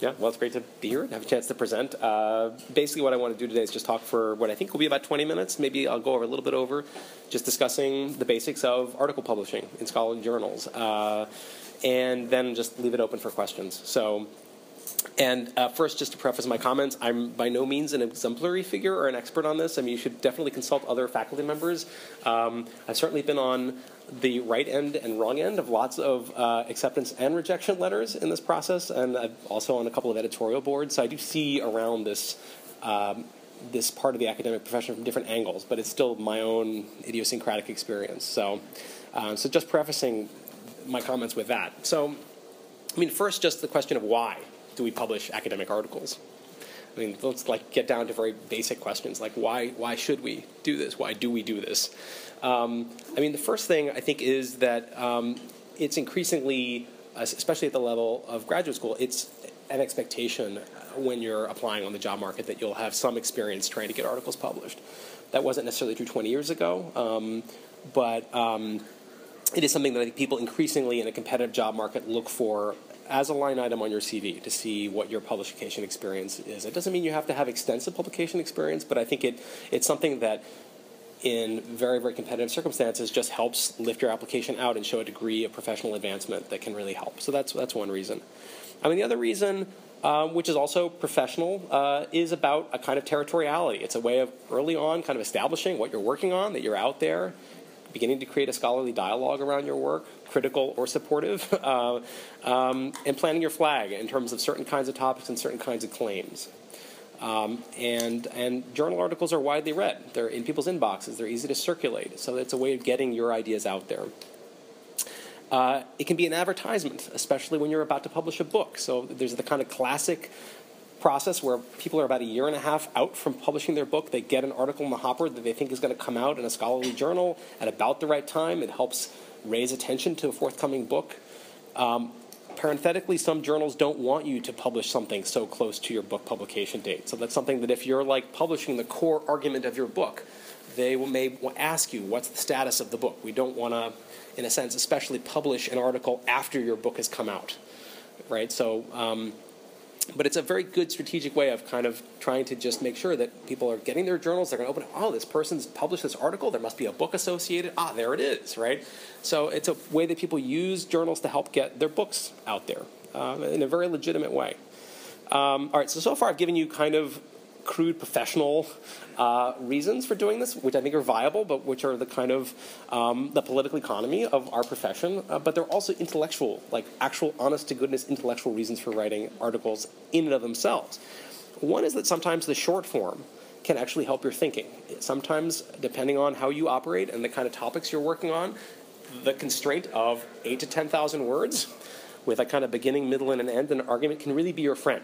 Yeah, well, it's great to be here and have a chance to present. Basically, what I want to do today is just talk for what I think will be about 20 minutes. Maybe I'll go over a little bit over, just discussing the basics of article publishing in scholarly journals, and then just leave it open for questions. First, just to preface my comments, I'm by no means an exemplary figure or an expert on this. I mean, you should definitely consult other faculty members. I've certainly been on the right end and wrong end of lots of acceptance and rejection letters in this process, and I'm also on a couple of editorial boards. So I do see around this this part of the academic profession from different angles, but it's still my own idiosyncratic experience. So just prefacing my comments with that. So, I mean, first, just the question of why do we publish academic articles? I mean, let's get down to very basic questions like why should we do this? Why do we do this? I mean, the first thing I think is that it's increasingly, especially at the level of graduate school, it's an expectation when you're applying on the job market that you'll have some experience trying to get articles published. That wasn't necessarily true 20 years ago, but it is something that I think people increasingly in a competitive job market look for as a line item on your CV to see what your publication experience is. It doesn't mean you have to have extensive publication experience, but I think it's something that in very, very competitive circumstances just helps lift your application out and show a degree of professional advancement that can really help. So that's one reason. I mean, the other reason, which is also professional, is about a kind of territoriality. It's a way of early on kind of establishing what you're working on, that you're out there, beginning to create a scholarly dialogue around your work, critical or supportive, and planting your flag in terms of certain kinds of topics and certain kinds of claims. And journal articles are widely read. They're in people's inboxes. They're easy to circulate. So it's a way of getting your ideas out there. It can be an advertisement, especially when you're about to publish a book. So there's the kind of classic process where people are about a year and a half out from publishing their book. They get an article in the hopper that they think is going to come out in a scholarly journal at about the right time. It helps raise attention to a forthcoming book. Parenthetically, some journals don't want you to publish something so close to your book publication date. So that's something that if you're publishing the core argument of your book, they may ask you, what's the status of the book? We don't want to, in a sense, especially publish an article after your book has come out, right? So, but it's a very good strategic way of kind of trying to just make sure that people are getting their journals. They're going to open it. Oh, this person's published this article. There must be a book associated. Ah, there it is, right? So it's a way that people use journals to help get their books out there in a very legitimate way. All right, so far I've given you kind of crude professional reasons for doing this, which I think are viable, but which are the kind of the political economy of our profession. But they're also intellectual, actual honest-to-goodness intellectual reasons for writing articles in and of themselves. One is that sometimes the short form can actually help your thinking. Sometimes, depending on how you operate and the kind of topics you're working on, the constraint of 8,000 to 10,000 words with a kind of beginning, middle, and an end in an argument can really be your friend.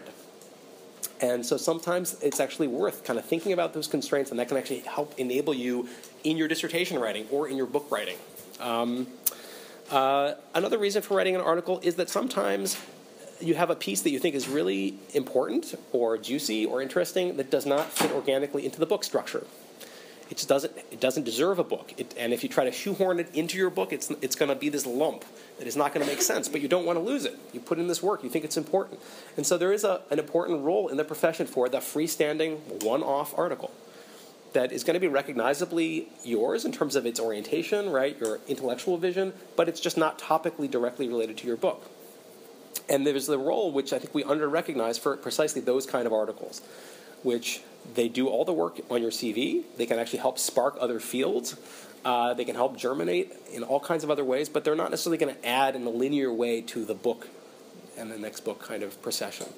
And so sometimes it's actually worth kind of thinking about those constraints, and that can actually help enable you in your dissertation writing or in your book writing. Another reason for writing an article is that sometimes you have a piece that you think is really important or juicy or interesting that does not fit organically into the book structure. It doesn't deserve a book. And if you try to shoehorn it into your book, it's going to be this lump that is not going to make sense, but you don't want to lose it. You put in this work. You think it's important. And so there is an important role in the profession for the freestanding one-off article that is going to be recognizably yours in terms of its orientation, right, your intellectual vision, but it's just not topically directly related to your book. And there's the role which I think we under-recognize for precisely those kind of articles, which they do all the work on your CV. They can actually help spark other fields. They can help germinate in all kinds of other ways, but they're not necessarily going to add in a linear way to the book and the next book kind of procession.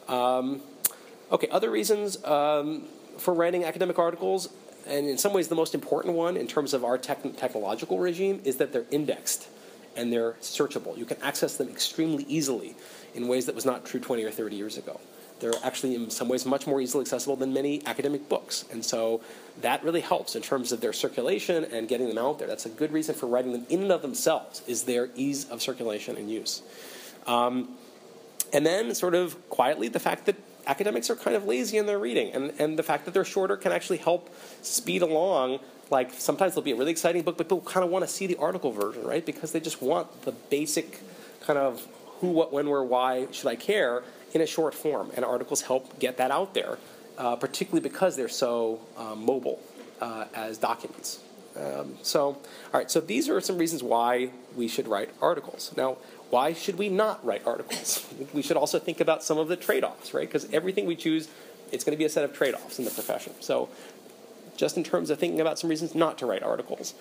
Okay, other reasons for writing academic articles, and in some ways the most important one in terms of our technological regime, is that they're indexed and they're searchable. You can access them extremely easily in ways that was not true 20 or 30 years ago. They're actually in some ways much more easily accessible than many academic books. And so that really helps in terms of their circulation and getting them out there. That's a good reason for writing them in and of themselves, is their ease of circulation and use. And then sort of quietly, the fact that academics are kind of lazy in their reading, and the fact that they're shorter can actually help speed along. Sometimes there'll be a really exciting book, but people kind of want to see the article version, right? Because they just want the basic kind of who, what, when, where, why should I care in a short form, and articles help get that out there, particularly because they're so mobile as documents. All right, so these are some reasons why we should write articles. Now, why should we not write articles? We should also think about some of the trade-offs, right? Because everything we choose, it's going to be a set of trade-offs in the profession. So just in terms of thinking about some reasons not to write articles.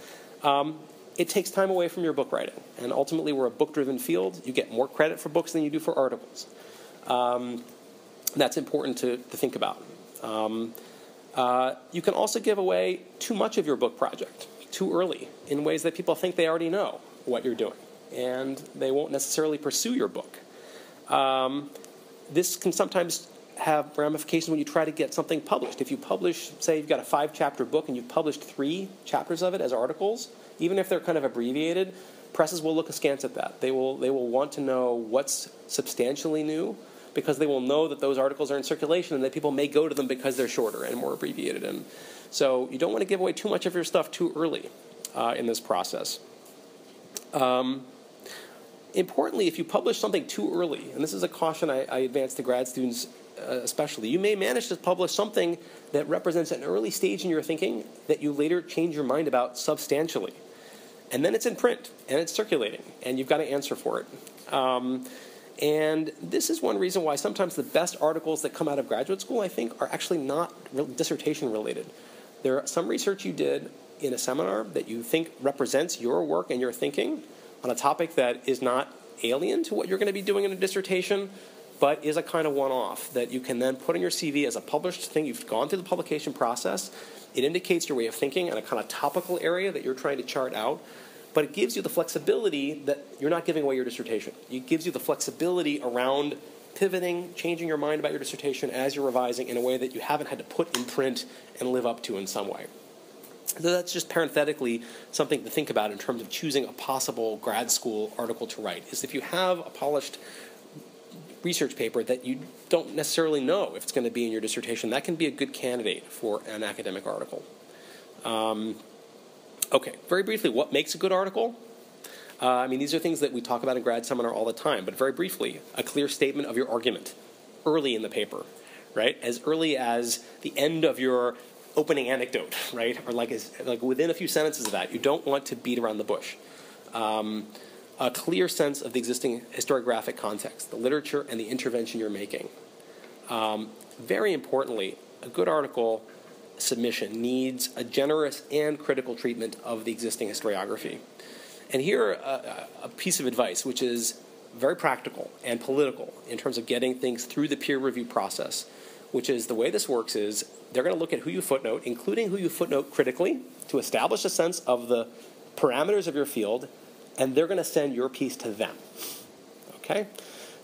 It takes time away from your book writing. And ultimately, we're a book-driven field. You get more credit for books than you do for articles. That's important to think about. You can also give away too much of your book project too early in ways that people think they already know what you're doing, and they won't necessarily pursue your book. This can sometimes have ramifications when you try to get something published. If you publish, say you've got a 5-chapter book and you've published 3 chapters of it as articles, even if they're kind of abbreviated, presses will look askance at that. They will want to know what's substantially new, because they will know that those articles are in circulation and that people may go to them because they're shorter and more abbreviated. And so you don't want to give away too much of your stuff too early in this process. Importantly, if you publish something too early, and this is a caution I advance to grad students especially, you may manage to publish something that represents an early stage in your thinking that you later change your mind about substantially. And then it's in print, and it's circulating, and you've got to answer for it. And this is one reason why sometimes the best articles that come out of graduate school, I think, are actually not dissertation related. There are some research you did in a seminar that you think represents your work and your thinking on a topic that is not alien to what you're going to be doing in a dissertation, but is a kind of one-off that you can then put on your CV as a published thing. You've gone through the publication process. It indicates your way of thinking in a kind of topical area that you're trying to chart out. But it gives you the flexibility that you're not giving away your dissertation. It gives you the flexibility around pivoting, changing your mind about your dissertation as you're revising in a way that you haven't had to put in print and live up to in some way. So that's just parenthetically something to think about in terms of choosing a possible grad school article to write, is if you have a polished research paper that you don't necessarily know if it's going to be in your dissertation, that can be a good candidate for an academic article. Okay, very briefly, what makes a good article? I mean, these are things that we talk about in grad seminar all the time, but very briefly, a clear statement of your argument early in the paper, right? As early as the end of your opening anecdote, right? Or like within a few sentences of that. You don't want to beat around the bush. A clear sense of the existing historiographic context, the literature and the intervention you're making. Very importantly, a good article submission needs a generous and critical treatment of the existing historiography. And here, a piece of advice, which is very practical and political in terms of getting things through the peer review process, which is the way this works is they're going to look at who you footnote, including who you footnote critically, to establish a sense of the parameters of your field, and they're going to send your piece to them. Okay?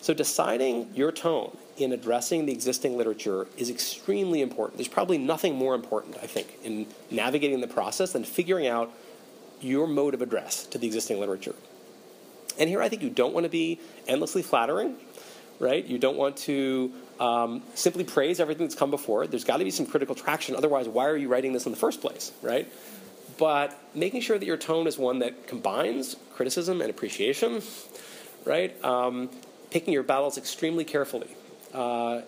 So deciding your tone in addressing the existing literature is extremely important. There's probably nothing more important, I think, in navigating the process than figuring out your mode of address to the existing literature. And here I think you don't want to be endlessly flattering, right? You don't want to simply praise everything that's come before. There's got to be some critical traction. Otherwise, why are you writing this in the first place, right? But making sure that your tone is one that combines criticism and appreciation, right? Picking your battles extremely carefully. I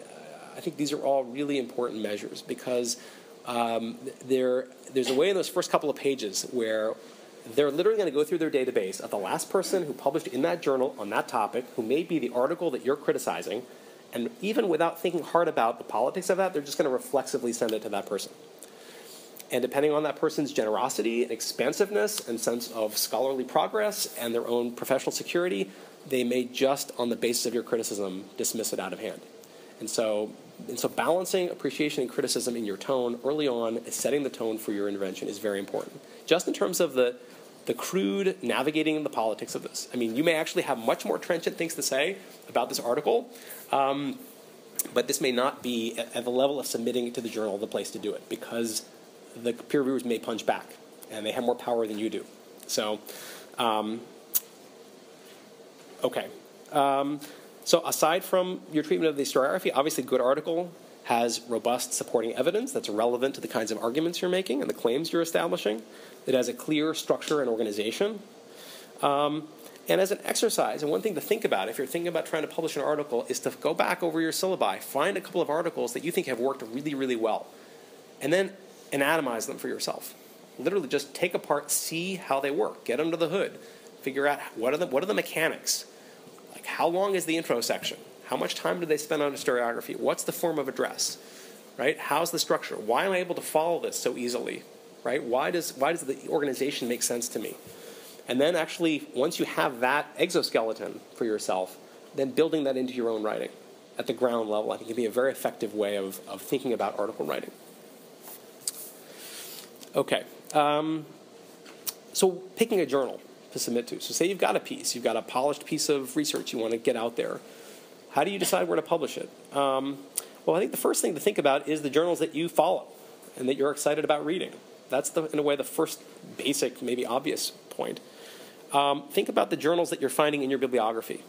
think these are all really important measures because there's a way in those first couple of pages where they're literally going to go through their database of the last person who published in that journal on that topic, who may be the article that you're criticizing, and even without thinking hard about the politics of that, they're just going to reflexively send it to that person. And depending on that person's generosity and expansiveness and sense of scholarly progress and their own professional security, they may just, on the basis of your criticism, dismiss it out of hand. And so balancing appreciation and criticism in your tone early on and setting the tone for your intervention is very important. Just in terms of the crude navigating the politics of this. I mean, you may actually have much more trenchant things to say about this article, but this may not be at the level of submitting it to the journal the place to do it because the peer reviewers may punch back and they have more power than you do. So, okay. So aside from your treatment of the historiography, obviously a good article has robust supporting evidence that's relevant to the kinds of arguments you're making and the claims you're establishing. It has a clear structure and organization. And as an exercise, and one thing to think about if you're thinking about trying to publish an article is to go back over your syllabi, find a couple of articles that you think have worked really, really well, and then anatomize them for yourself. Literally just take apart, see how they work, get under the hood, figure out what are the mechanics. Like, how long is the intro section? How much time do they spend on historiography? What's the form of address? Right? How's the structure? Why am I able to follow this so easily? Right? Why does the organization make sense to me? And then actually, once you have that exoskeleton for yourself, then building that into your own writing at the ground level, I think, can be a very effective way of thinking about article writing. Okay. So picking a journal to submit to. So say you've got a piece, you've got a polished piece of research you want to get out there. How do you decide where to publish it? Well, I think the first thing to think about is the journals that you follow and that you're excited about reading. That's, in a way, the first basic, maybe obvious point. Think about the journals that you're finding in your bibliography.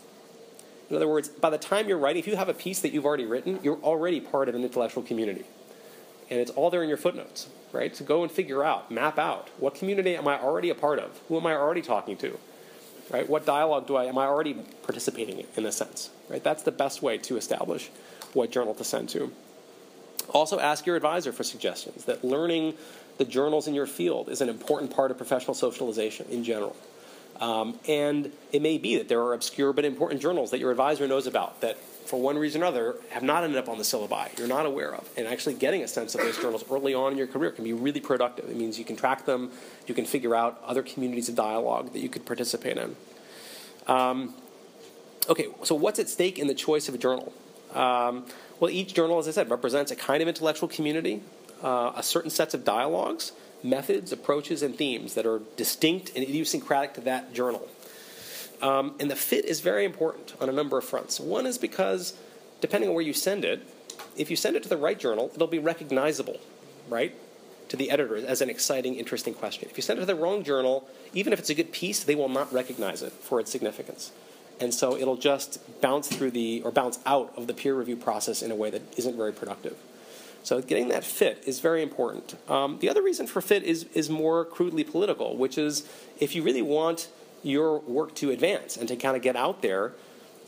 In other words, by the time you're writing, if you have a piece that you've already written, you're already part of an intellectual community. And it's all there in your footnotes, right? So go and figure out, map out, what community am I already a part of? Who am I already talking to? Right? What dialogue am I already participating in a sense? Right? That's the best way to establish what journal to send to. Also ask your advisor for suggestions. That learning the journals in your field is an important part of professional socialization in general. And it may be that there are obscure but important journals that your advisor knows about that, for one reason or other, have not ended up on the syllabi, you're not aware of. And actually getting a sense of those journals early on in your career can be really productive. It means you can track them, you can figure out other communities of dialogue that you could participate in. Okay, so what's at stake in the choice of a journal? Well, each journal, as I said, represents a kind of intellectual community, a certain sets of dialogues, methods, approaches, and themes that are distinct and idiosyncratic to that journal. And the fit is very important on a number of fronts. One is because, depending on where you send it, if you send it to the right journal, it'll be recognizable, right, to the editor as an exciting, interesting question. If you send it to the wrong journal, even if it's a good piece, they will not recognize it for its significance. And so it'll just bounce out of the peer review process in a way that isn't very productive. So getting that fit is very important. The other reason for fit is more crudely political, which is if you really want your work to advance and to kind of get out there,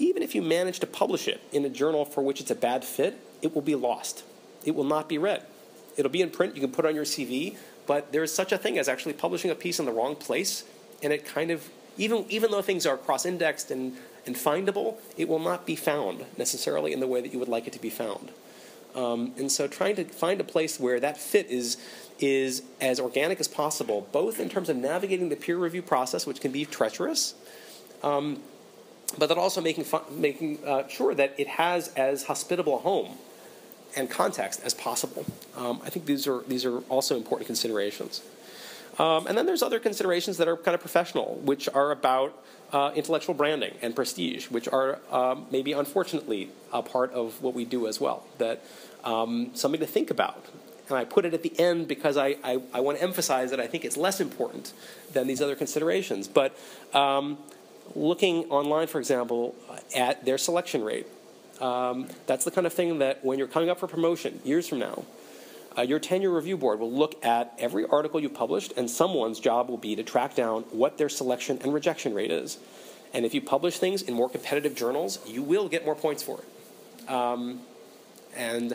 even if you manage to publish it in a journal for which it's a bad fit, it will be lost. It will not be read. It'll be in print, you can put it on your CV, but there is such a thing as actually publishing a piece in the wrong place, and it kind of, even though things are cross-indexed and findable, it will not be found necessarily in the way that you would like it to be found. And so trying to find a place where that fit is as organic as possible, both in terms of navigating the peer review process, which can be treacherous, but then also making sure that it has as hospitable a home and context as possible. I think these are also important considerations. And then there's other considerations that are kind of professional, which are about intellectual branding and prestige, which are maybe unfortunately a part of what we do as well. That something to think about. And I put it at the end because I want to emphasize that I think it's less important than these other considerations. But looking online, for example, at their selection rate, that's the kind of thing that when you're coming up for promotion years from now, your tenure review board will look at every article you published, and someone's job will be to track down what their selection and rejection rate is. And if you publish things in more competitive journals, you will get more points for it. And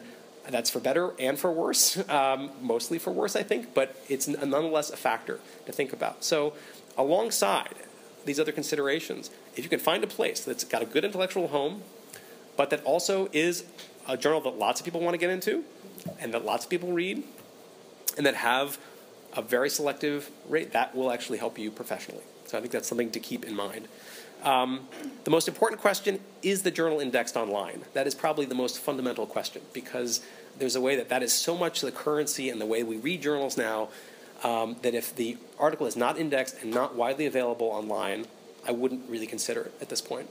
that's for better and for worse, mostly for worse, I think, but it's nonetheless a factor to think about. So alongside these other considerations, if you can find a place that's got a good intellectual home, but that also is a journal that lots of people want to get into, and that lots of people read, and that have a very selective rate, that will actually help you professionally. So I think that's something to keep in mind. The most important question, is the journal indexed online? That is probably the most fundamental question, because there's a way that is so much the currency and the way we read journals now, that if the article is not indexed and not widely available online, I wouldn't really consider it at this point,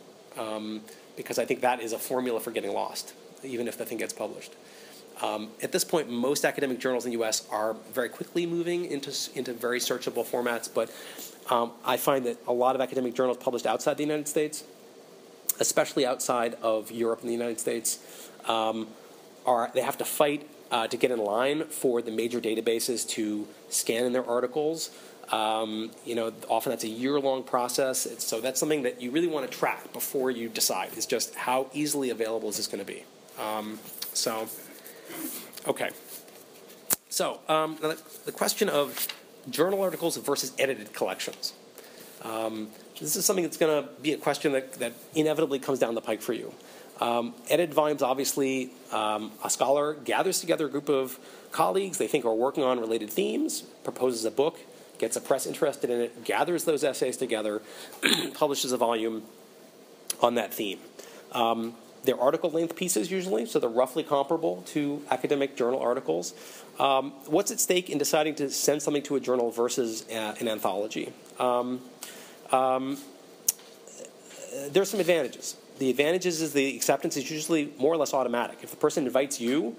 because I think that is a formula for getting lost, even if the thing gets published. At this point, most academic journals in the U.S. are very quickly moving into very searchable formats, but I find that a lot of academic journals published outside the United States, especially outside of Europe and the United States, they have to fight to get in line for the major databases to scan in their articles. Often that's a year-long process. So that's something that you really want to track before you decide, is just how easily available is this going to be. Okay. So now the question of journal articles versus edited collections. This is something that's going to be a question that inevitably comes down the pike for you. Edited volumes, obviously, a scholar gathers together a group of colleagues they think are working on related themes, proposes a book, gets a press interested in it, gathers those essays together, publishes a volume on that theme. They're article-length pieces usually, so they're roughly comparable to academic journal articles. What's at stake in deciding to send something to a journal versus an anthology? There's some advantages. The advantages is the acceptance is usually more or less automatic. If the person invites you,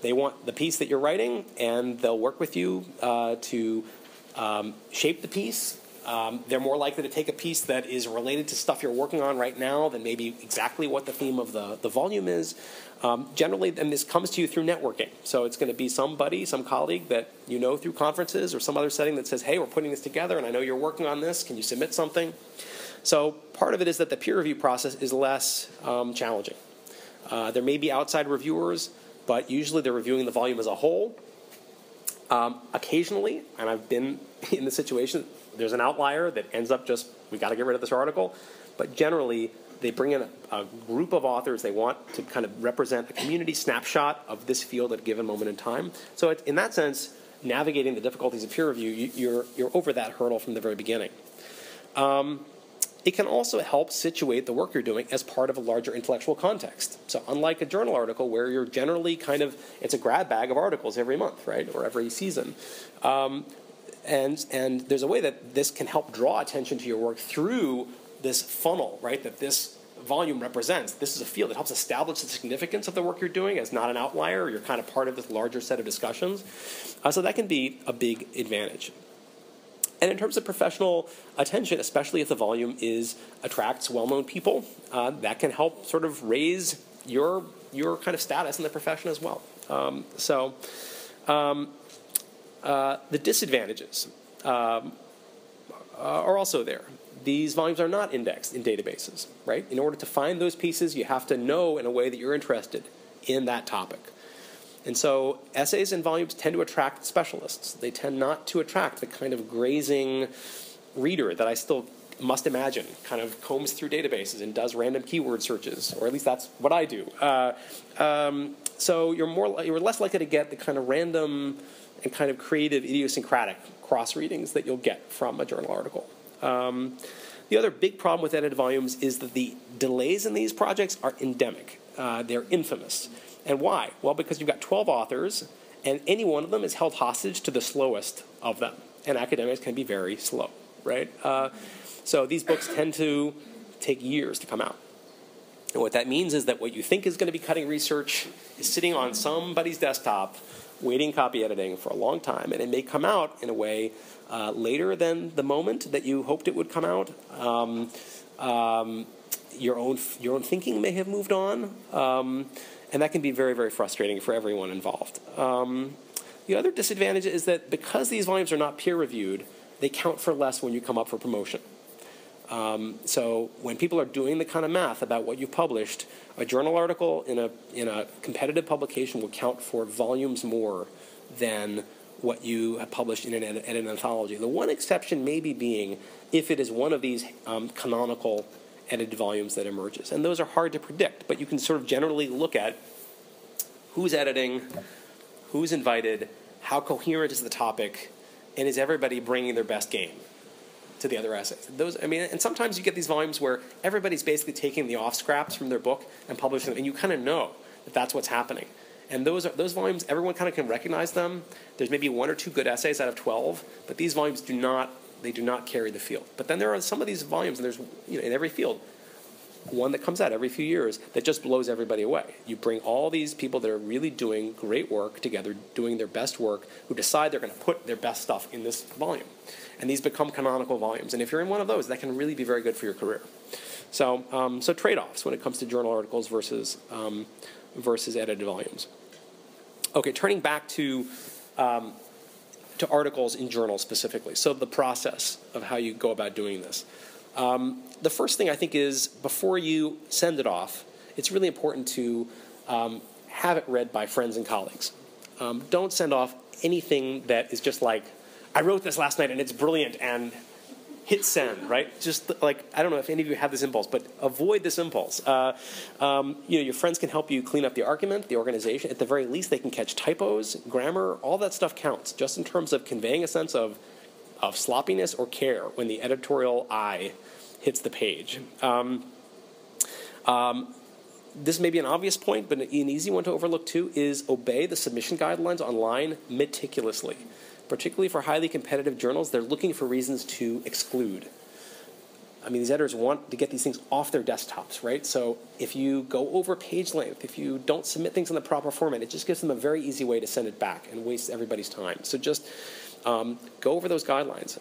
they want the piece that you're writing, and they'll work with you to shape the piece. They're more likely to take a piece that is related to stuff you're working on right now than maybe exactly what the theme of the volume is. Generally, and this comes to you through networking. So it's going to be somebody, some colleague that you know through conferences or some other setting that says, hey, we're putting this together, and I know you're working on this. Can you submit something? So part of it is that the peer review process is less challenging. There may be outside reviewers, but usually they're reviewing the volume as a whole. Occasionally, and I've been in the situation, there's an outlier that ends up just, we've got to get rid of this article. But generally, they bring in a group of authors they want to kind of represent a community snapshot of this field at a given moment in time. So in that sense, navigating the difficulties of peer review, you're over that hurdle from the very beginning. It can also help situate the work you're doing as part of a larger intellectual context. So unlike a journal article where you're generally it's a grab bag of articles every month, right, or every season. And there's a way that this can help draw attention to your work through this funnel, right, that this volume represents. This is a field that helps establish the significance of the work you're doing as not an outlier. You're kind of part of this larger set of discussions. So that can be a big advantage. And in terms of professional attention, especially if the volume attracts well-known people, that can help sort of raise your kind of status in the profession as well. The disadvantages are also there. These volumes are not indexed in databases, right? In order to find those pieces, you have to know in a way that you're interested in that topic. And so essays and volumes tend to attract specialists. They tend not to attract the kind of grazing reader that I still must imagine kind of combs through databases and does random keyword searches, or at least that's what I do. So you're less likely to get the kind of random and kind of creative, idiosyncratic cross-readings that you'll get from a journal article. The other big problem with edited volumes is that the delays in these projects are endemic. They're infamous. And why? Well, because you've got 12 authors, and any one of them is held hostage to the slowest of them. And academics can be very slow, right? So these books tend to take years to come out. And what that means is that what you think is going to be cutting research is sitting on somebody's desktop waiting copy editing for a long time, and it may come out in a way later than the moment that you hoped it would come out. Your own thinking may have moved on, and that can be very, very frustrating for everyone involved. The other disadvantage is that because these volumes are not peer-reviewed, they count for less when you come up for promotion. So when people are doing the kind of math about what you've published, a journal article in a competitive publication will count for volumes more than what you have published in an anthology. The one exception maybe being if it is one of these canonical edited volumes that emerges. And those are hard to predict, but you can sort of generally look at who's editing, who's invited, how coherent is the topic, and is everybody bringing their best game to the other essays. And sometimes you get these volumes where everybody's basically taking the off scraps from their book and publishing them, and you kind of know that that's what's happening. And those volumes, everyone kind of can recognize them. There's maybe 1 or 2 good essays out of 12, but these volumes do not carry the field. But then there are some of these volumes, and there's in every field, one that comes out every few years that just blows everybody away. You bring all these people that are really doing great work together, doing their best work, who decide they're going to put their best stuff in this volume. And these become canonical volumes. And if you're in one of those, that can really be very good for your career. So trade-offs when it comes to journal articles versus edited volumes. Okay, turning back to to articles in journals specifically. So the process of how you go about doing this. The first thing I think is before you send it off, it's really important to have it read by friends and colleagues. Don't send off anything that is just like, I wrote this last night and it's brilliant and hit send, right? Just like, I don't know if any of you have this impulse, but avoid this impulse. Your friends can help you clean up the argument, the organization. At the very least, they can catch typos, grammar, all that stuff counts, just in terms of conveying a sense of sloppiness or care when the editorial eye hits the page. This may be an obvious point, but an easy one to overlook too is obey the submission guidelines online meticulously. Particularly for highly competitive journals, they're looking for reasons to exclude. I mean, these editors want to get these things off their desktops, right? So if you go over page length, if you don't submit things in the proper format, it just gives them a very easy way to send it back and waste everybody's time. So just go over those guidelines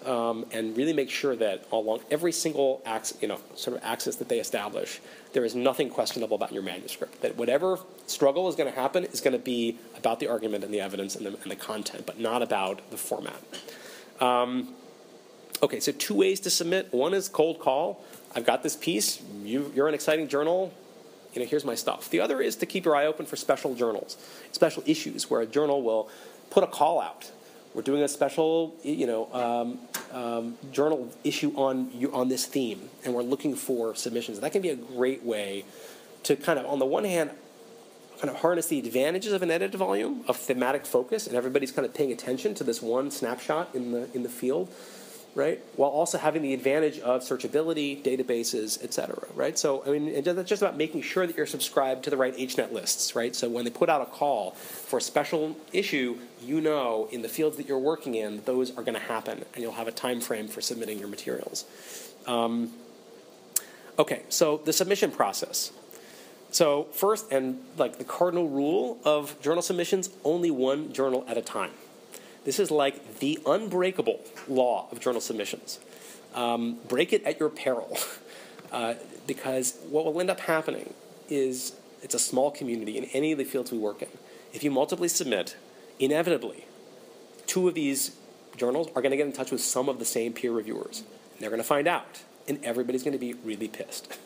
and really make sure that along every single axis that they establish, there is nothing questionable about your manuscript. That whatever struggle is going to happen is going to be about the argument and the evidence and the content, but not about the format. Okay, so 2 ways to submit. One is cold call. I've got this piece. You're an exciting journal. Here's my stuff. The other is to keep your eye open for special journals, special issues where a journal will put a call out. We're doing a special, journal issue on this theme, and we're looking for submissions. That can be a great way to kind of, on the one hand, kind of harness the advantages of an edited volume, of thematic focus, and everybody's kind of paying attention to this one snapshot in the field, right? While also having the advantage of searchability, databases, et cetera, right? So, I mean, that's just about making sure that you're subscribed to the right HNet lists, right? So when they put out a call for a special issue, in the fields that you're working in, those are going to happen, and you'll have a time frame for submitting your materials. Okay, so the submission process. So first, and like the cardinal rule of journal submissions, only one journal at a time. This is like the unbreakable law of journal submissions. Break it at your peril, because what will end up happening is it's a small community in any of the fields we work in. If you multiply submit, inevitably, 2 of these journals are going to get in touch with some of the same peer reviewers. And they're going to find out, and everybody's going to be really pissed.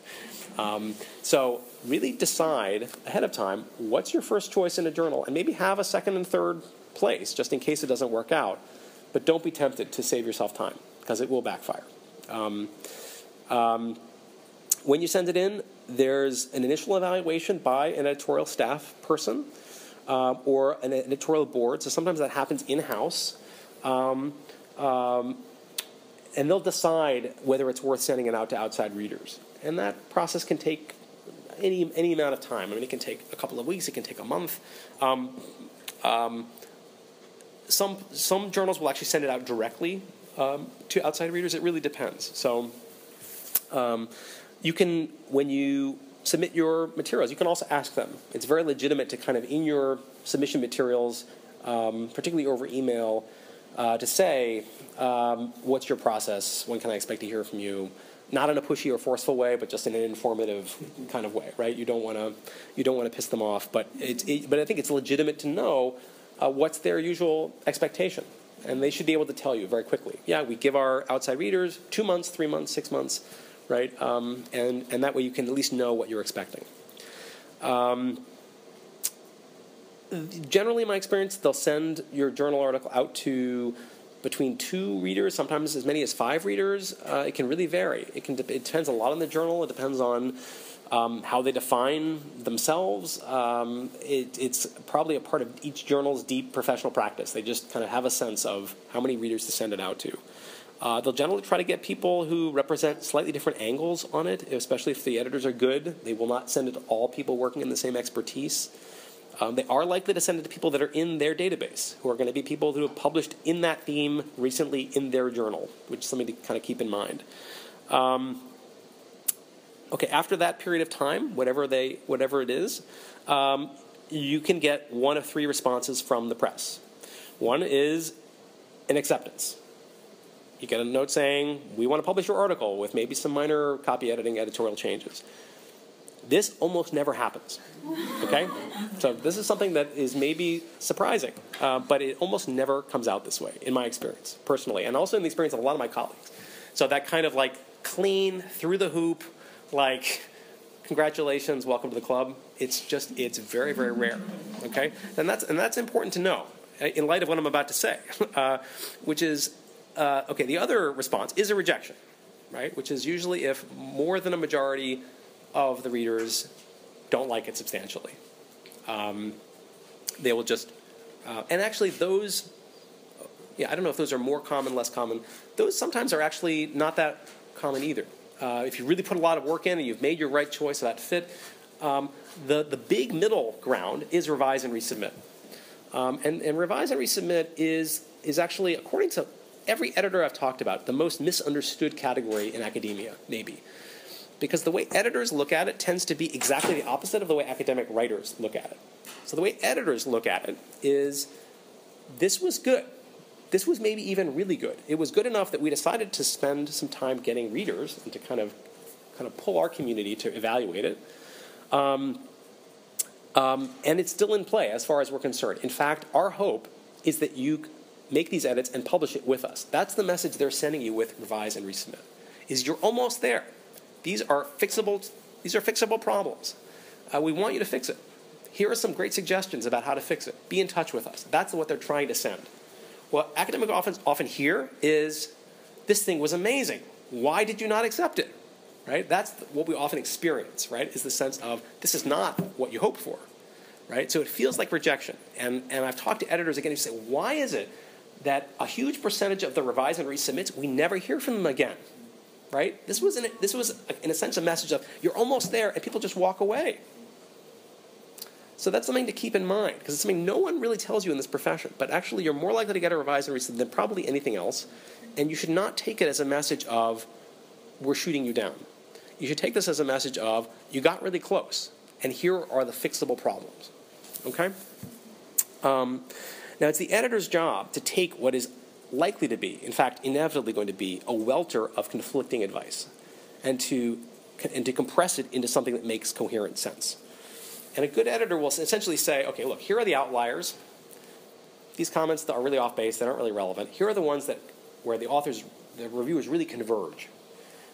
So really decide ahead of time what's your first choice in a journal, and maybe have a second and third place just in case it doesn't work out. But don't be tempted to save yourself time, because it will backfire. When you send it in, there's an initial evaluation by an editorial staff person or an editorial board. So sometimes that happens in-house. And they'll decide whether it's worth sending it out to outside readers. And that process can take any amount of time. I mean, it can take a couple of weeks. It can take a month. Some journals will actually send it out directly to outside readers. It really depends. So you can, when you submit your materials, you can also ask them. It's very legitimate to kind of, in your submission materials, particularly over email, to say, what's your process? When can I expect to hear from you? Not in a pushy or forceful way, but just in an informative kind of way, right? You don't want to piss them off, but but I think it's legitimate to know what's their usual expectation, and they should be able to tell you very quickly. Yeah, we give our outside readers 2 months, 3 months, 6 months, right? And that way you can at least know what you're expecting. Generally, in my experience, they'll send your journal article out to between 2 readers, sometimes as many as 5 readers. It can really vary. It depends a lot on the journal. It depends on how they define themselves. It's probably a part of each journal's deep professional practice. They just kind of have a sense of how many readers to send it out to. They'll generally try to get people who represent slightly different angles on it, especially if the editors are good. They will not send it to all people working in the same expertise. They are likely to send it to people that are in their database, who are going to be people who have published in that theme recently in their journal, which is something to kind of keep in mind. Okay, after that period of time, whatever it is, you can get 1 of 3 responses from the press. One is an acceptance. You get a note saying, we want to publish your article with maybe some minor copy editing editorial changes. This almost never happens, okay? So this is something that is maybe surprising, but it almost never comes out this way, in my experience, personally, and also in the experience of a lot of my colleagues. So that kind of like clean, through the hoop, like, congratulations, welcome to the club. It's very, very rare, okay? And that's important to know in light of what I'm about to say, which is, okay, the other response is a rejection, right? Which is usually if more than a majority of the readers don't like it substantially. They will just, and actually those, I don't know if those are more common, less common. Those sometimes are actually not that common either. If you really put a lot of work in and you've made your right choice of that fit, the big middle ground is revise and resubmit. And revise and resubmit is actually, according to every editor I've talked about, the most misunderstood category in academia, maybe. Because the way editors look at it tends to be exactly the opposite of the way academic writers look at it. So the way editors look at it is, this was good. This was maybe even really good. It was good enough that we decided to spend some time getting readers and to kind of pull our community to evaluate it. And it's still in play as far as we're concerned. In fact, our hope is that you make these edits and publish it with us. That's the message they're sending you with revise and resubmit, is you're almost there. These are fixable problems. We want you to fix it. Here are some great suggestions about how to fix it. Be in touch with us. That's what they're trying to send. What academic often hear is, this thing was amazing. Why did you not accept it? Right? That's what we often experience, right? Is the sense of, this is not what you hoped for. Right? So it feels like rejection. And I've talked to editors again who say, why is it that a huge percentage of the revise and resubmits, we never hear from them again? Right? This was, in a sense, a message of, you're almost there, and people just walk away. So that's something to keep in mind, because it's something no one really tells you in this profession. But actually, you're more likely to get a revise and resubmit than probably anything else. And you should not take it as a message of, we're shooting you down. You should take this as a message of, you got really close, and here are the fixable problems. Okay? Now, it's the editor's job to take what is likely to be, in fact, inevitably going to be, a welter of conflicting advice, and to compress it into something that makes coherent sense. And a good editor will essentially say, okay, look, here are the outliers. These comments that are really off base, that aren't really relevant. Here are the ones where the reviewers really converge,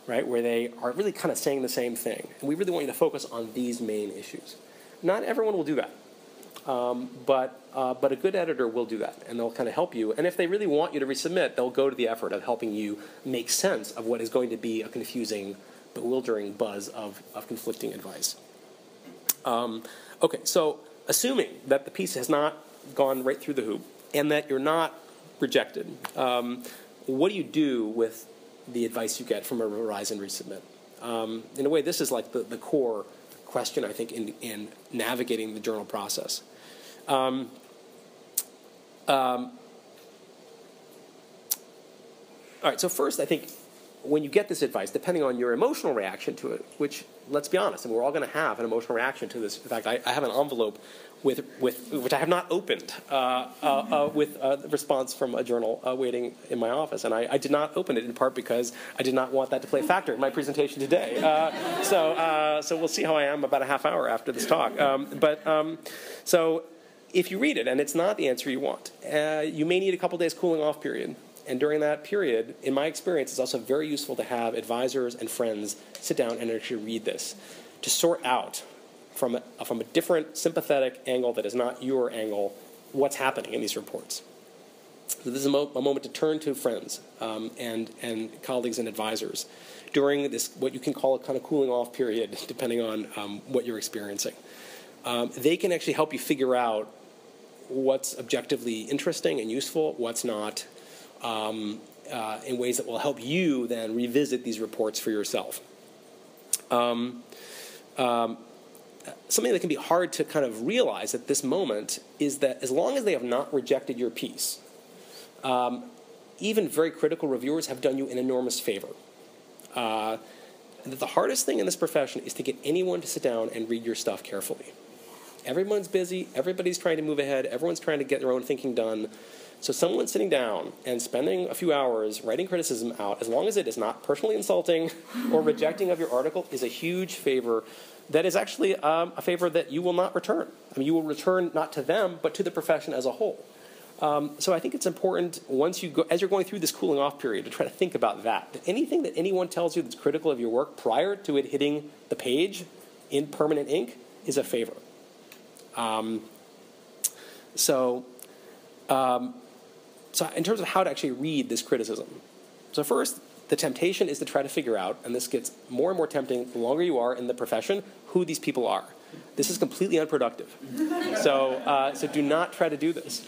right? Where they are really kind of saying the same thing. And we really want you to focus on these main issues. Not everyone will do that. But a good editor will do that, and they'll kind of help you. And if they really want you to resubmit, they'll go to the effort of helping you make sense of what is going to be a confusing, bewildering buzz of conflicting advice. Okay, so assuming that the piece has not gone right through the hoop and that you're not rejected, what do you do with the advice you get from a revise and resubmit? In a way, this is like the core question, I think, in navigating the journal process. All right, so first, I think when you get this advice, depending on your emotional reaction to it, which, let's be honest, and we're all going to have an emotional reaction to this. In fact, I have an envelope with which I have not opened with the response from a journal waiting in my office, and I did not open it in part because I did not want that to play a factor in my presentation today. So we'll see how I am about a half hour after this talk. So if you read it and it's not the answer you want, you may need a couple days cooling off period. And during that period, in my experience, it's also very useful to have advisors and friends sit down and actually read this, to sort out from a different sympathetic angle that is not your angle what's happening in these reports. So this is a moment to turn to friends and colleagues and advisors during this, what you can call a kind of cooling off period, depending on what you're experiencing. They can actually help you figure out what's objectively interesting and useful, what's not, in ways that will help you then revisit these reports for yourself. Something that can be hard to kind of realize at this moment is that as long as they have not rejected your piece, even very critical reviewers have done you an enormous favor. And that the hardest thing in this profession is to get anyone to sit down and read your stuff carefully. Everyone's busy, everybody's trying to move ahead, everyone's trying to get their own thinking done. So someone sitting down and spending a few hours writing criticism out, as long as it is not personally insulting or rejecting of your article, is a huge favor that is actually a favor that you will not return. I mean, you will return not to them, but to the profession as a whole. So I think it's important once you go, as you're going through this cooling off period, to try to think about that. That anything that anyone tells you that's critical of your work prior to it hitting the page in permanent ink is a favor. So in terms of how to actually read this criticism. So first, the temptation is to try to figure out, and this gets more and more tempting the longer you are in the profession, who these people are. This is completely unproductive. So do not try to do this.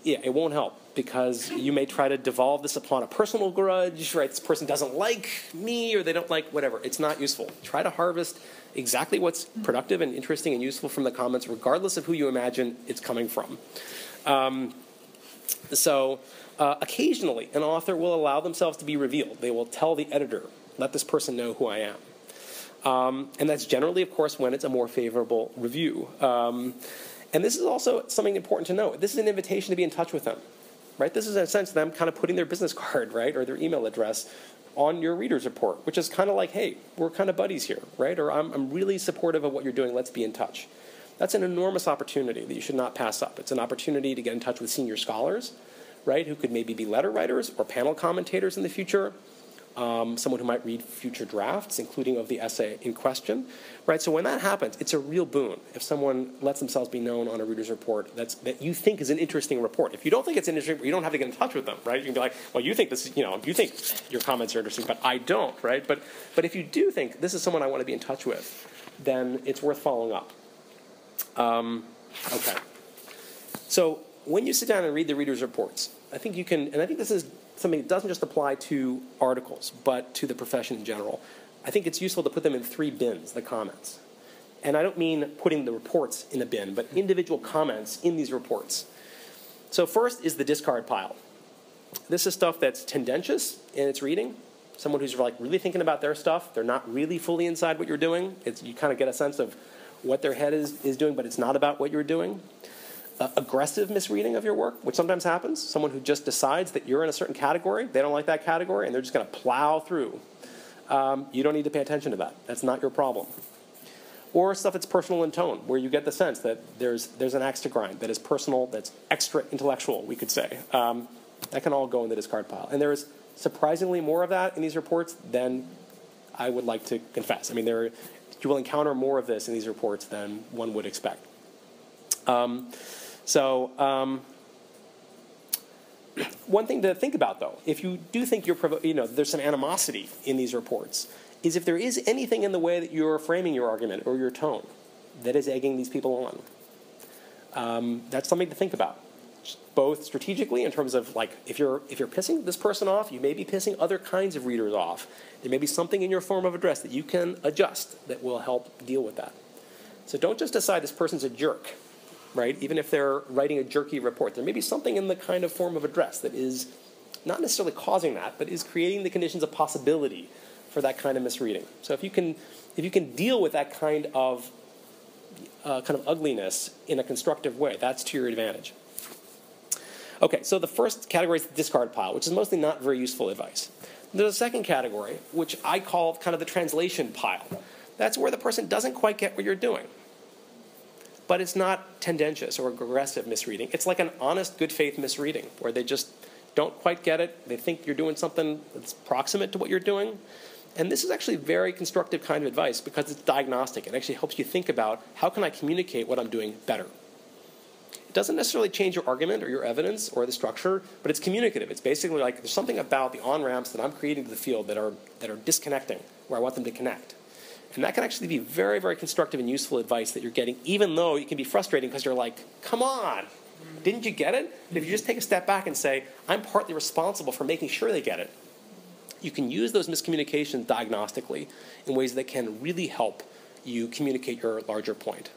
It won't help, because you may try to devolve this upon a personal grudge, right? This person doesn't like me, or they don't like whatever. It's not useful. Try to harvest exactly what's productive and interesting and useful from the comments, regardless of who you imagine it's coming from. Occasionally, an author will allow themselves to be revealed. They will tell the editor, let this person know who I am. And that's generally, of course, when it's a more favorable review. And this is also something important to note. This is an invitation to be in touch with them, right? This is, in a sense, them kind of putting their business card, right, or their email address on your reader's report, which is kind of like, hey, we're kind of buddies here, right? Or I'm really supportive of what you're doing. Let's be in touch. That's an enormous opportunity that you should not pass up. It's an opportunity to get in touch with senior scholars, right, who could maybe be letter writers or panel commentators in the future, someone who might read future drafts, including of the essay in question, right? So when that happens, it's a real boon if someone lets themselves be known on a reader's report that you think is an interesting report. If you don't think it's an interesting, you don't have to get in touch with them, right? You can be like, well, you think this is, you think your comments are interesting, but I don't, right? But if you do think this is someone I want to be in touch with, then it's worth following up. Okay. So when you sit down and read the reader's reports, I think you can, and I think this is something that doesn't just apply to articles, but to the profession in general. I think it's useful to put them in 3 bins, the comments. And I don't mean putting the reports in a bin, but individual comments in these reports. So first is the discard pile. This is stuff that's tendentious in its reading. Someone who's like really thinking about their stuff. They're not really fully inside what you're doing. You kind of get a sense of what their head is doing, but it's not about what you're doing. Aggressive misreading of your work, which sometimes happens. Someone who just decides that you're in a certain category, they don't like that category, and they're just going to plow through. You don't need to pay attention to that. That's not your problem. Or stuff that's personal in tone, where you get the sense that there's an axe to grind that is personal, that's extra intellectual, we could say. That can all go in the discard pile. And there is surprisingly more of that in these reports than I would like to confess. I mean, you will encounter more of this in these reports than one would expect. One thing to think about, though, if you do think there's some animosity in these reports, is if there is anything in the way that you're framing your argument or your tone that is egging these people on. That's something to think about, both strategically in terms of, like, if you're pissing this person off, you may be pissing other kinds of readers off. There may be something in your form of address that you can adjust that will help deal with that. So don't just decide this person's a jerk, right? Even if they're writing a jerky report, there may be something in the kind of form of address that is not necessarily causing that, but is creating the conditions of possibility for that kind of misreading. So if you can deal with that kind of ugliness in a constructive way, that's to your advantage. Okay, so the first category is the discard pile, which is mostly not very useful advice. There's a second category, which I call kind of the translation pile. That's where the person doesn't quite get what you're doing. But it's not tendentious or aggressive misreading. It's like an honest, good faith misreading, where they just don't quite get it. They think you're doing something that's proximate to what you're doing. And this is actually very constructive kind of advice because it's diagnostic. It actually helps you think about, how can I communicate what I'm doing better? It doesn't necessarily change your argument or your evidence or the structure, but it's communicative. It's basically like there's something about the on-ramps that I'm creating to the field that are disconnecting, where I want them to connect. And that can actually be very, very constructive and useful advice that you're getting, even though it can be frustrating because you're like, come on, didn't you get it? But if you just take a step back and say, I'm partly responsible for making sure they get it, you can use those miscommunications diagnostically in ways that can really help you communicate your larger point.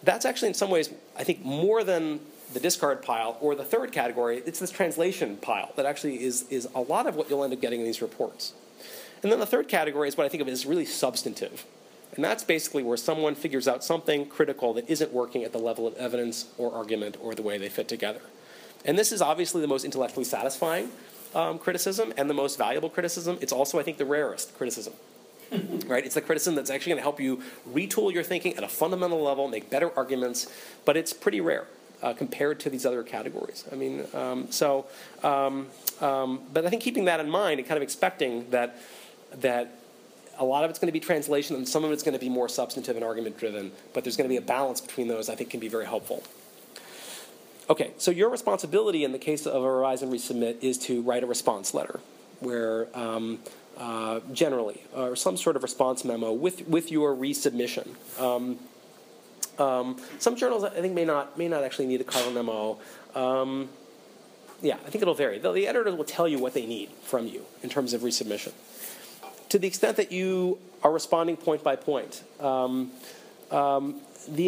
That's actually in some ways, I think, more than the discard pile or the third category. It's this translation pile that actually is a lot of what you'll end up getting in these reports. And then the third category is what I think of as really substantive. And that's basically where someone figures out something critical that isn't working at the level of evidence or argument or the way they fit together. And this is obviously the most intellectually satisfying criticism and the most valuable criticism. It's also, I think, the rarest criticism. Right? It's the criticism that's actually going to help you retool your thinking at a fundamental level, make better arguments, but it's pretty rare compared to these other categories. I mean, but I think keeping that in mind and kind of expecting that a lot of it's going to be translation and some of it's going to be more substantive and argument-driven, but there's going to be a balance between those, I think, can be very helpful. Okay, so your responsibility in the case of a revise and resubmit is to write a response letter where generally, or some sort of response memo with your resubmission. Some journals, I think, may not actually need a cover memo. Yeah, I think it'll vary. The editor will tell you what they need from you in terms of resubmission. To the extent that you are responding point by point, the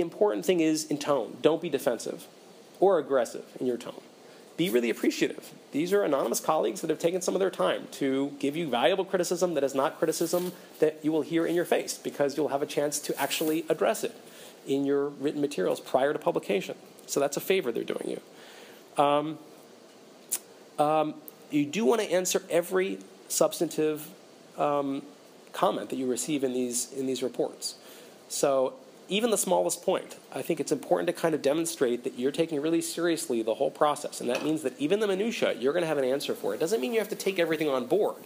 important thing is in tone. Don't be defensive or aggressive in your tone. Be really appreciative. These are anonymous colleagues that have taken some of their time to give you valuable criticism that is not criticism that you will hear in your face, because you'll have a chance to actually address it in your written materials prior to publication. So that's a favor they're doing you. You do want to answer every substantive comment that you receive in these reports. So even the smallest point, I think it's important to kind of demonstrate that you're taking really seriously the whole process, and that means that even the minutia, you're going to have an answer for. It doesn't mean you have to take everything on board,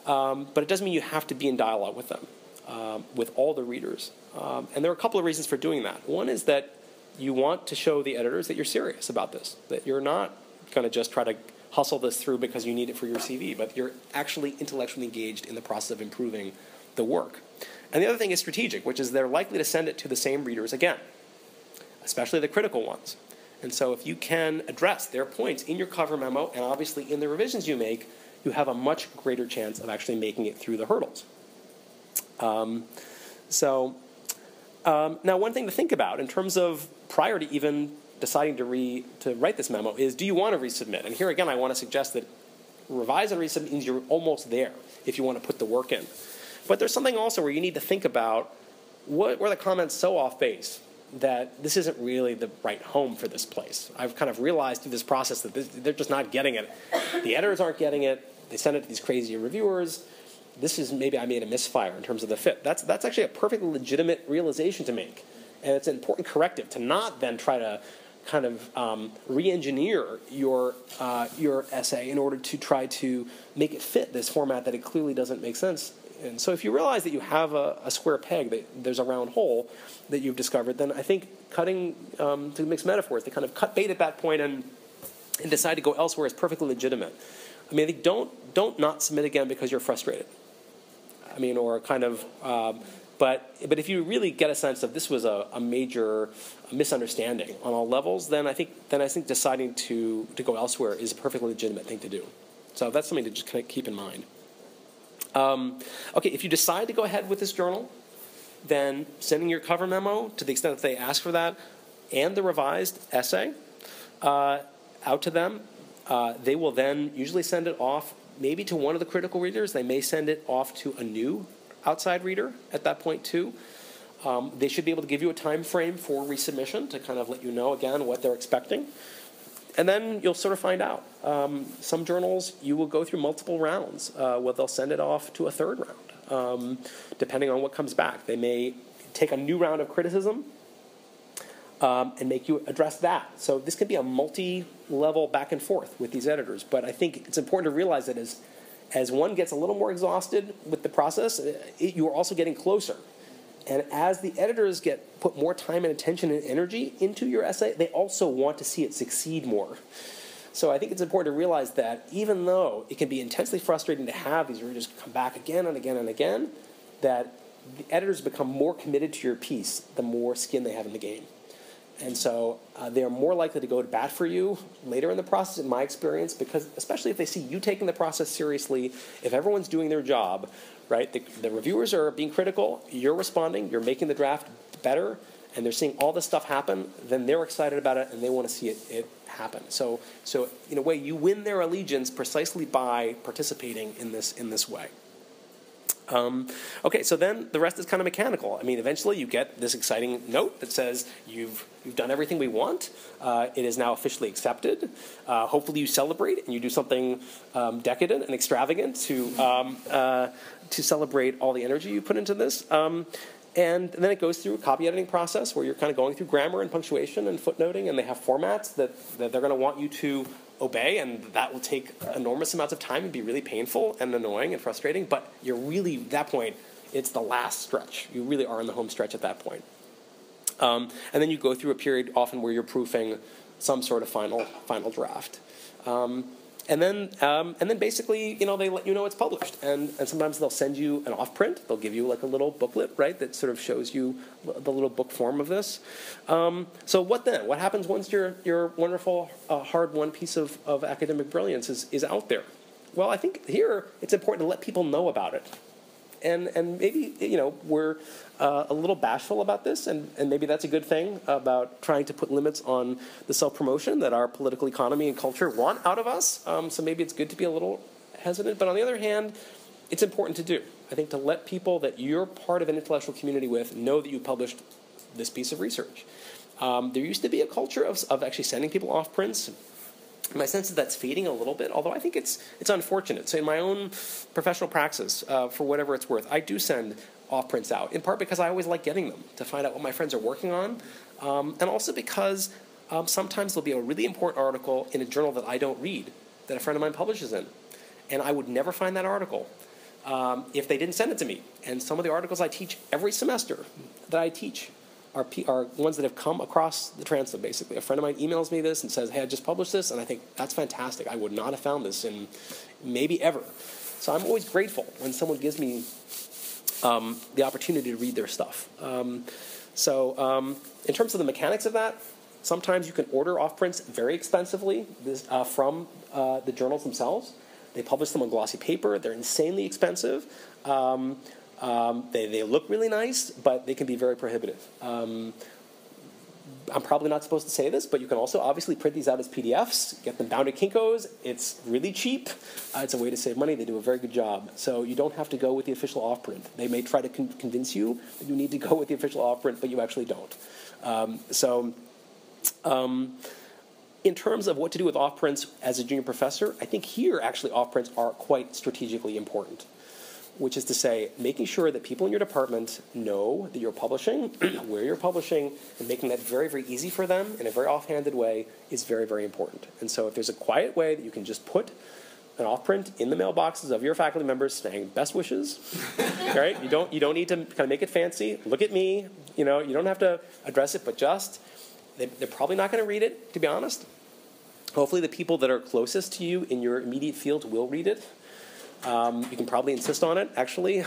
but it doesn't mean you have to be in dialogue with them, with all the readers. And there are a couple of reasons for doing that. One is that you want to show the editors that you're serious about this, that you're not going to just try to hustle this through because you need it for your CV, but you're actually intellectually engaged in the process of improving the work. And the other thing is strategic, which is they're likely to send it to the same readers again, especially the critical ones. And so if you can address their points in your cover memo and obviously in the revisions you make, you have a much greater chance of actually making it through the hurdles. Now one thing to think about in terms of prior to even deciding to write this memo is, do you want to resubmit? And here again, I want to suggest that revise and resubmit means you're almost there if you want to put the work in. But there's something also where you need to think about were the comments so off base that this isn't really the right home for this place. I've kind of realized through this process that they're just not getting it. The editors aren't getting it. They send it to these crazy reviewers. This is maybe I made a misfire in terms of the fit. That's actually a perfectly legitimate realization to make. And it's an important corrective to not then try to kind of re-engineer your essay in order to try to make it fit this format that it clearly doesn't make sense. And so if you realize that you have a square peg, that there's a round hole that you've discovered, then I think cutting, to mix metaphors, to kind of cut bait at that point and decide to go elsewhere is perfectly legitimate. I mean, I think don't not submit again because you're frustrated. I mean, or kind of, but if you really get a sense of this was a major misunderstanding on all levels, then I think deciding to go elsewhere is a perfectly legitimate thing to do. So that's something to just kind of keep in mind. Okay, if you decide to go ahead with this journal, then sending your cover memo to the extent that they ask for that and the revised essay out to them, they will then usually send it off maybe to one of the critical readers. They may send it off to a new outside reader at that point too. They should be able to give you a time frame for resubmission to kind of let you know again what they're expecting. And then you'll sort of find out. Some journals, you will go through multiple rounds where they'll send it off to a third round, depending on what comes back. They may take a new round of criticism and make you address that. So this can be a multi-level back and forth with these editors. But I think it's important to realize that as one gets a little more exhausted with the process, you are also getting closer. And as the editors put more time and attention and energy into your essay, they also want to see it succeed more. So I think it's important to realize that even though it can be intensely frustrating to have these readers come back again and again and again, that the editors become more committed to your piece the more skin they have in the game. And so they are more likely to go to bat for you later in the process, in my experience, because especially if they see you taking the process seriously, if everyone's doing their job, right? The reviewers are being critical, you're responding, you're making the draft better, and they're seeing all this stuff happen, then they're excited about it and they want to see it happen. So in a way, you win their allegiance precisely by participating in this way. Okay, so then the rest is kind of mechanical. I mean, eventually you get this exciting note that says you've done everything we want. It is now officially accepted. Hopefully you celebrate and you do something decadent and extravagant to to celebrate all the energy you put into this. And then it goes through a copy editing process where you're kind of going through grammar and punctuation and footnoting, and they have formats that they're going to want you to obey, and that will take enormous amounts of time and be really painful and annoying and frustrating. But you're really, at that point, it's the last stretch. You really are in the home stretch at that point. And then you go through a period often where you're proofing some sort of final draft. And then basically, they let you know it's published. And sometimes they'll send you an off-print. They'll give you like a little booklet, right, that sort of shows you the little book form of this. So what then? What happens once your wonderful, hard-won piece of academic brilliance is out there? Well, I think here it's important to let people know about it. And maybe, we're a little bashful about this, and maybe that's a good thing about trying to put limits on the self-promotion that our political economy and culture want out of us. So maybe it's good to be a little hesitant. But on the other hand, it's important to do. I think to let people that you're part of an intellectual community with know that you published this piece of research. There used to be a culture of actually sending people off prints. My sense is that's fading a little bit, although I think it's unfortunate. So in my own professional practice, for whatever it's worth, I do send off-prints out, in part because I always like getting them to find out what my friends are working on, and also because sometimes there'll be a really important article in a journal that I don't read, that a friend of mine publishes in. And I would never find that article if they didn't send it to me. And some of the articles I teach every semester that I teach are ones that have come across the transom, basically. A friend of mine emails me this and says, hey, I just published this, and I think that's fantastic. I would not have found this in maybe ever. So I'm always grateful when someone gives me the opportunity to read their stuff. So in terms of the mechanics of that, sometimes you can order off-prints very expensively from the journals themselves. They publish them on glossy paper. They're insanely expensive. They look really nice, but they can be very prohibitive. I'm probably not supposed to say this, but you can also obviously print these out as PDFs, get them bound at Kinko's. It's really cheap. It's a way to save money. They do a very good job. So you don't have to go with the official off-print. They may try to convince you that you need to go with the official off-print, but you actually don't. In terms of what to do with off-prints as a junior professor, I think here actually off-prints are quite strategically important, which is to say making sure that people in your department know that you're publishing, where you're publishing, and making that very, very easy for them in a very offhanded way is very, very important. And so if there's a quiet way that you can just put an off-print in the mailboxes of your faculty members saying best wishes, right? You don't need to kind of make it fancy. Look at me. You don't have to address it, but just they're probably not going to read it, to be honest. Hopefully the people that are closest to you in your immediate field will read it. You can probably insist on it, actually,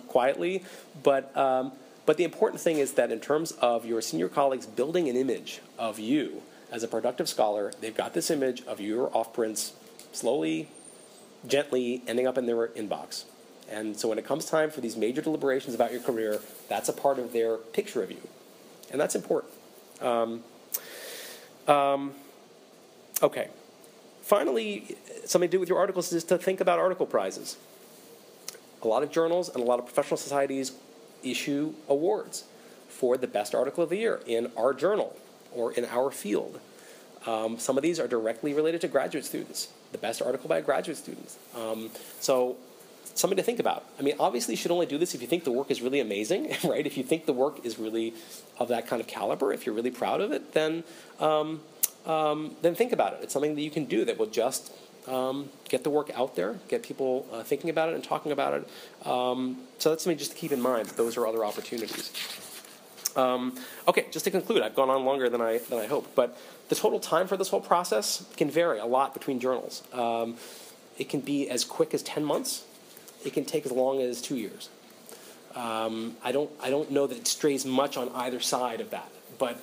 quietly. But the important thing is that in terms of your senior colleagues building an image of you as a productive scholar, they've got this image of your off-prints slowly, gently ending up in their inbox. And so when it comes time for these major deliberations about your career, that's a part of their picture of you. And that's important. Okay. Finally, something to do with your articles is to think about article prizes. A lot of journals and a lot of professional societies issue awards for the best article of the year in our journal or in our field. Some of these are directly related to graduate students. The best article by a graduate student. So something to think about. I mean, obviously you should only do this if you think the work is really amazing, right? If you think the work is really of that kind of caliber, if you're really proud of it, then think about it. It's something that you can do that will just get the work out there, get people thinking about it and talking about it. So that's something just to keep in mind. Those are other opportunities. Okay, just to conclude, I've gone on longer than I hoped, but the total time for this whole process can vary a lot between journals. It can be as quick as 10 months. It can take as long as 2 years. I don't know that it strays much on either side of that, but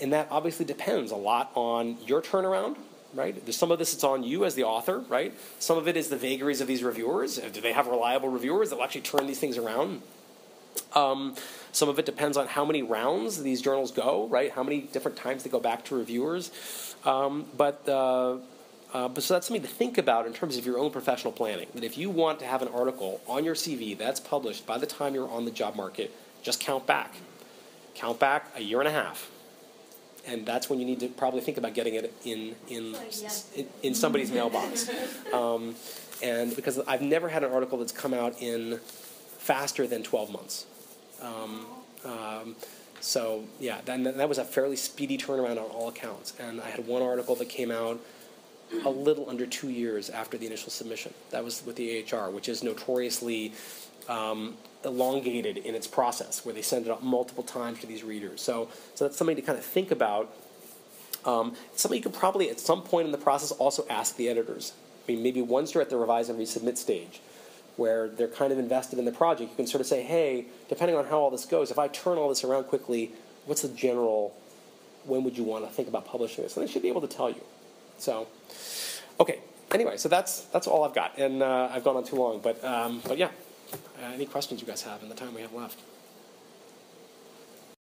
and that obviously depends a lot on your turnaround, right? There's some of this that's on you as the author, right? Some of it is the vagaries of these reviewers. Do they have reliable reviewers that will actually turn these things around? Some of it depends on how many rounds these journals go, right? How many different times they go back to reviewers. But so that's something to think about in terms of your own professional planning. That if you want to have an article on your CV that's published by the time you're on the job market, just count back. Count back a year and a half. And that's when you need to probably think about getting it in somebody's mailbox. And because I've never had an article that's come out in faster than 12 months. So yeah, that was a fairly speedy turnaround on all accounts. And I had one article that came out a little under 2 years after the initial submission. That was with the AHR, which is notoriously elongated in its process, where they send it out multiple times to these readers. So that's something to kind of think about. It's something you could probably, at some point in the process, also ask the editors. I mean, maybe once you're at the revise and resubmit stage, where they're kind of invested in the project, you can sort of say, hey, depending on how all this goes, if I turn all this around quickly, what's the general, when would you want to think about publishing this? And they should be able to tell you. So, okay. Anyway, so that's all I've got. And I've gone on too long. But yeah, any questions you guys have in the time we have left?